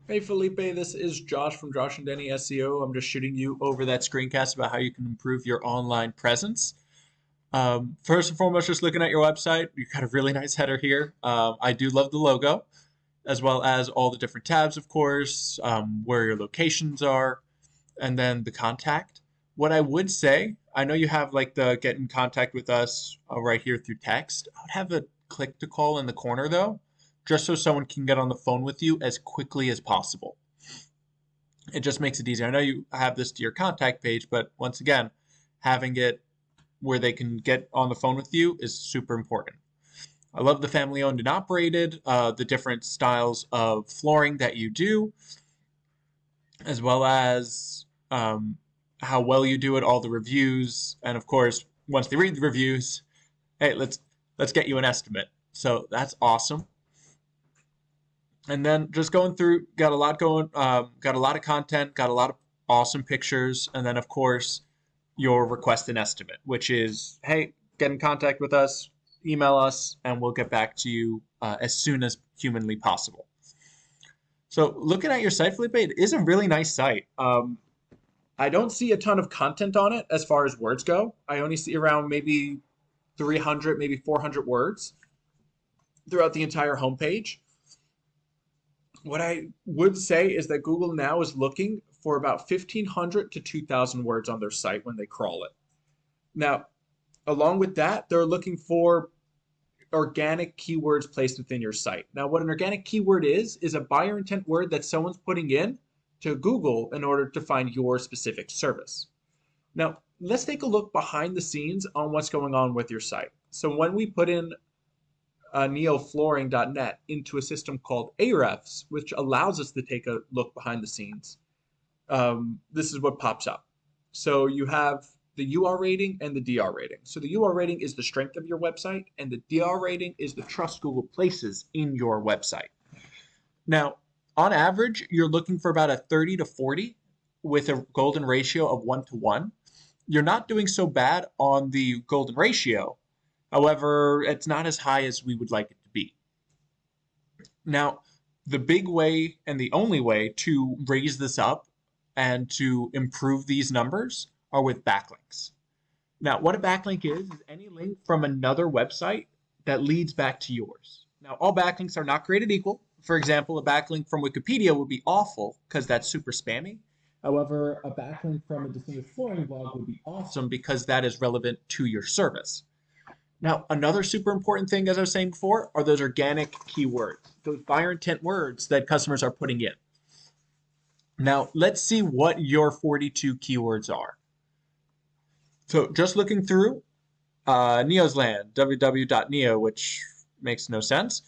Hey Felipe, this is Josh from Josh and Danny SEO. I'm just shooting you over that screencast about how you can improve your online presence. First and foremost, just looking at your website, you've got a really nice header here. I do love the logo, as well as all the different tabs, of course, where your locations are, and then the contact. What I would say, I know you have like the get in contact with us right here through text. I would have a click to call in the corner though, just so someone can get on the phone with you as quickly as possible. It just makes it easier. I know you have this to your contact page, but once again, having it where they can get on the phone with you is super important. I love the family owned and operated, the different styles of flooring that you do, as well as how well you do it, all the reviews, and of course, once they read the reviews, hey, let's get you an estimate. So that's awesome. And then just going through, got a lot going, got a lot of content, got a lot of awesome pictures, and then of course your request an estimate, which is, hey, get in contact with us, email us, and we'll get back to you as soon as humanly possible. So looking at your site, Felipe, it is a really nice site. I don't see a ton of content on it as far as words go. I only see around maybe 300, maybe 400 words throughout the entire homepage. What I would say is that Google now is looking for about 1,500 to 2,000 words on their site when they crawl it. Now, along with that, they're looking for organic keywords placed within your site. Now, what an organic keyword is a buyer intent word that someone's putting in to Google in order to find your specific service. Now, let's take a look behind the scenes on what's going on with your site. So when we put in neoflooring.net into a system called Ahrefs, which allows us to take a look behind the scenes, this is what pops up. So you have the UR rating and the DR rating. So the UR rating is the strength of your website, and the DR rating is the trust Google places in your website. Now, on average, you're looking for about a 30 to 40 with a golden ratio of 1 to 1. You're not doing so bad on the golden ratio. However, it's not as high as we would like it to be. Now, the big way and the only way to raise this up and to improve these numbers are with backlinks. Now, what a backlink is any link from another website that leads back to yours. Now, all backlinks are not created equal. For example, a backlink from Wikipedia would be awful because that's super spammy. However, a backlink from a distinguished flooring blog would be awesome because that is relevant to your service. Now, another super important thing, as I was saying before, are those organic keywords, those buyer intent words that customers are putting in. Now, let's see what your 42 keywords are. So just looking through Neo's Land, www.neo, which makes no sense.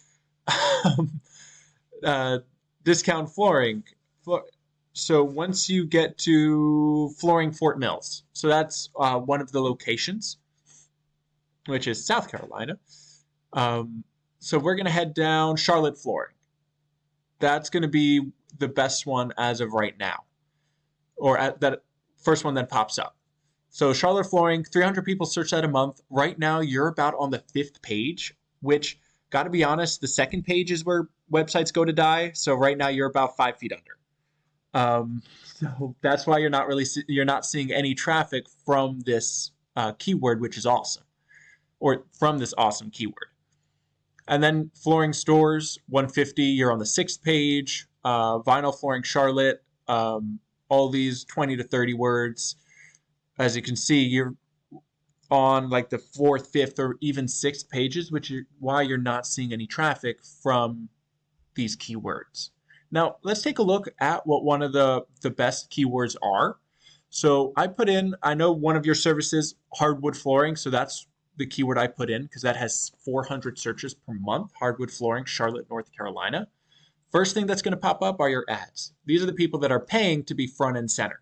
Discount flooring. So once you get to Flooring Fort Mills, so that's one of the locations, which is South Carolina. So we're going to head down Charlotte Flooring. That's going to be the best one as of right now, or at that first one that pops up. So Charlotte Flooring, 300 people search that a month. Right now, you're about on the 5th page, which, got to be honest, the second page is where websites go to die. So right now, you're about 5 feet under. So that's why you're not seeing any traffic from this keyword, which is awesome, or from this awesome keyword. And then flooring stores, 150, you're on the 6th page. Vinyl flooring Charlotte, all these 20 to 30 words. As you can see, you're on like the 4th, 5th, or even 6th pages, which is why you're not seeing any traffic from these keywords. Now, let's take a look at what one of the best keywords are. So I know one of your services, hardwood flooring, so that's the keyword I put in because that has 400 searches per month, hardwood flooring, Charlotte, North Carolina. First thing that's going to pop up are your ads. These are the people that are paying to be front and center.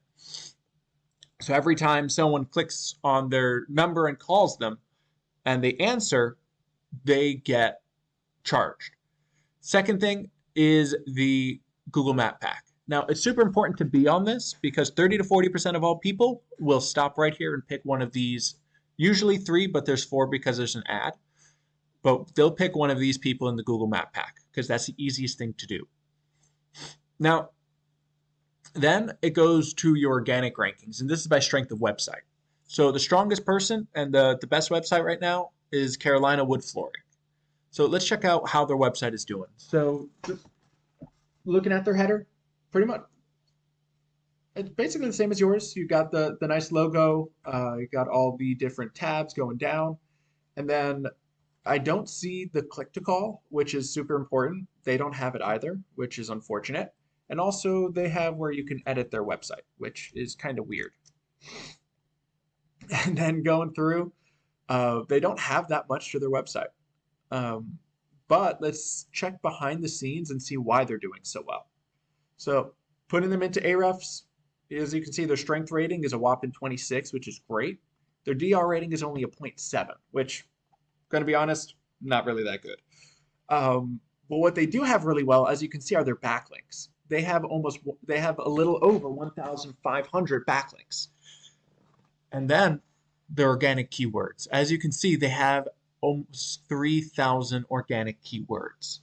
So every time someone clicks on their number and calls them and they answer, they get charged. Second thing is the Google Map Pack. Now, it's super important to be on this because 30 to 40% of all people will stop right here and pick one of these, usually 3, but there's 4 because there's an ad. But they'll pick one of these people in the Google Map Pack because that's the easiest thing to do. Now, then it goes to your organic rankings, and this is by strength of website. So the strongest person and the best website right now is Carolina Wood Flooring. So let's check out how their website is doing. So just looking at their header, pretty much it's basically the same as yours. You got the nice logo, you got all the different tabs going down, and then I don't see the click to call, which is super important. They don't have it either, which is unfortunate. And also they have where you can edit their website, which is kind of weird. And then going through, they don't have that much to their website. But let's check behind the scenes and see why they're doing so well. So putting them into Ahrefs, as you can see, their strength rating is a whopping 26, which is great. Their DR rating is only a 0.7, which, going to be honest, not really that good. But what they do have really well, as you can see, are their backlinks. They have a little over 1,500 backlinks. And then their organic keywords. As you can see, they have almost 3,000 organic keywords.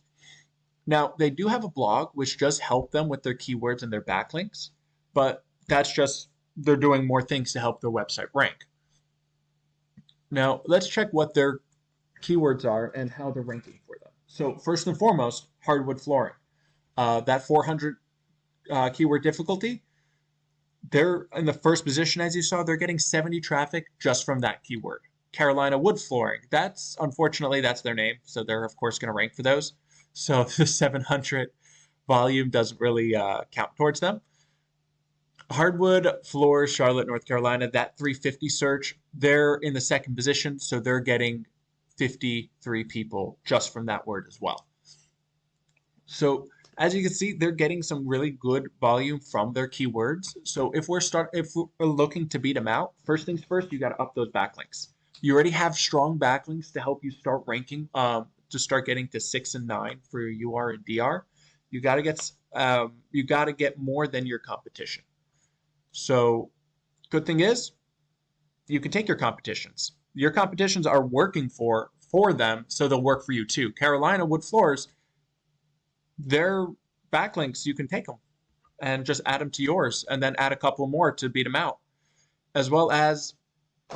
Now, they do have a blog, which does help them with their keywords and their backlinks, but that's just they're doing more things to help their website rank. Now, let's check what their keywords are and how they're ranking for them. So first and foremost, hardwood flooring. That 400 keyword difficulty, they're in the first position, as you saw. They're getting 70 traffic just from that keyword. Carolina wood flooring, unfortunately that's their name, so they're of course going to rank for those. So the 700 volume doesn't really count towards them. Hardwood floors, Charlotte, North Carolina, that 350 search, they're in the second position, so they're getting 53 people just from that word as well. So as you can see, they're getting some really good volume from their keywords. So if we're looking to beat them out, first things first, you got to up those backlinks. You already have strong backlinks to help you start ranking, to start getting to 6 and 9 for your UR and DR. You got to get more than your competition. So good thing is you can take your competitions. Your competitions are working for them, so they'll work for you too. Carolina wood floors, their backlinks, you can take them and just add them to yours and then add a couple more to beat them out. As well as,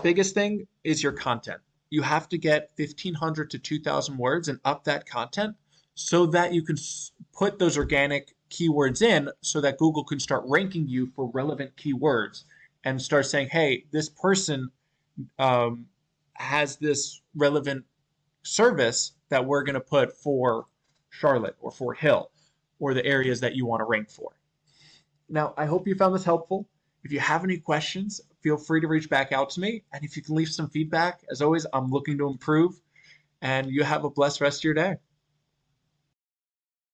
biggest thing is your content. You have to get 1,500 to 2,000 words and up that content so that you can put those organic keywords in so that Google can start ranking you for relevant keywords and start saying, hey, this person has this relevant service that we're going to put for Charlotte or for Hill or the areas that you want to rank for. Now, I hope you found this helpful. If you have any questions, feel free to reach back out to me. And if you can leave some feedback, as always, I'm looking to improve. And you have a blessed rest of your day.